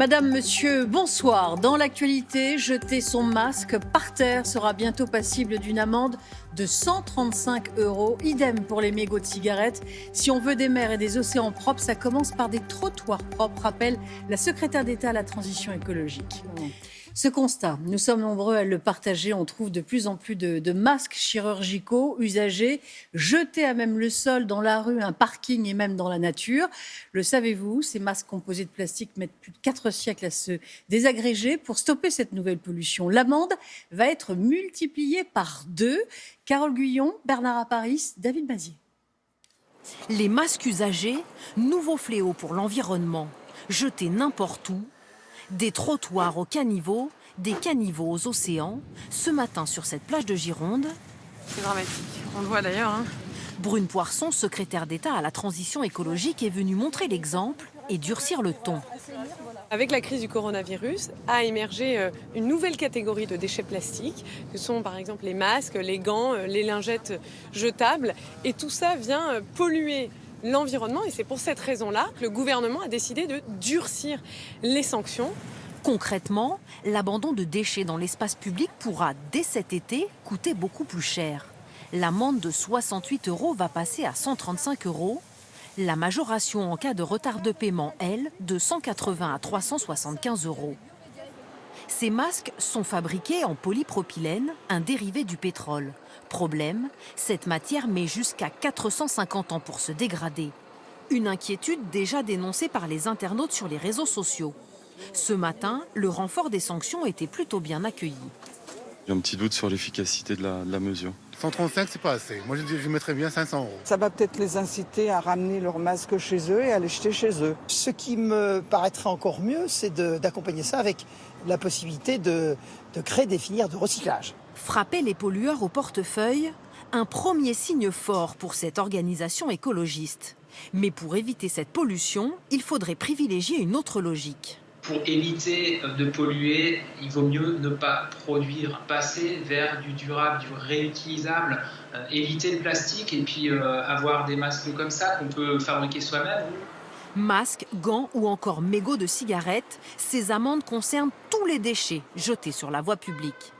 Madame, monsieur, bonsoir. Dans l'actualité, jeter son masque par terre sera bientôt passible d'une amende de 135 €. Idem pour les mégots de cigarettes. Si on veut des mers et des océans propres, ça commence par des trottoirs propres, rappelle la secrétaire d'État à la transition écologique. Ce constat, nous sommes nombreux à le partager. On trouve de plus en plus de masques chirurgicaux usagés, jetés à même le sol, dans la rue, un parking et même dans la nature. Le savez-vous, ces masques composés de plastique mettent plus de 4 siècles à se désagréger. Pour stopper cette nouvelle pollution, l'amende va être multipliée par 2. Carole Guyon, Bernard Apparis, David Mazier. Les masques usagés, nouveau fléau pour l'environnement. Jetés n'importe où, des trottoirs aux caniveaux, des caniveaux aux océans. Ce matin, sur cette plage de Gironde, c'est dramatique, on le voit d'ailleurs. Brune Poirson, secrétaire d'État à la transition écologique, est venue montrer l'exemple et durcir le ton. Avec la crise du coronavirus, a émergé une nouvelle catégorie de déchets plastiques, que sont par exemple les masques, les gants, les lingettes jetables. Et tout ça vient polluer l'environnement. Et c'est pour cette raison-là que le gouvernement a décidé de durcir les sanctions. Concrètement, l'abandon de déchets dans l'espace public pourra, dès cet été, coûter beaucoup plus cher. L'amende de 68 € va passer à 135 €. La majoration en cas de retard de paiement, elle, de 180 à 375 €. Ces masques sont fabriqués en polypropylène, un dérivé du pétrole. Problème, cette matière met jusqu'à 450 ans pour se dégrader. Une inquiétude déjà dénoncée par les internautes sur les réseaux sociaux. Ce matin, le renfort des sanctions était plutôt bien accueilli. J'ai un petit doute sur l'efficacité de la mesure. 135, c'est pas assez. Moi, je mettrais bien 500 €. Ça va peut-être les inciter à ramener leurs masques chez eux et à les jeter chez eux. Ce qui me paraîtrait encore mieux, c'est d'accompagner ça avec la possibilité de créer des filières de recyclage. Frapper les pollueurs au portefeuille, un premier signe fort pour cette organisation écologiste. Mais pour éviter cette pollution, il faudrait privilégier une autre logique. Pour éviter de polluer, il vaut mieux ne pas produire, passer vers du durable, du réutilisable, éviter le plastique et puis avoir des masques comme ça qu'on peut fabriquer soi-même. Masques, gants ou encore mégots de cigarettes, ces amendes concernent tous les déchets jetés sur la voie publique.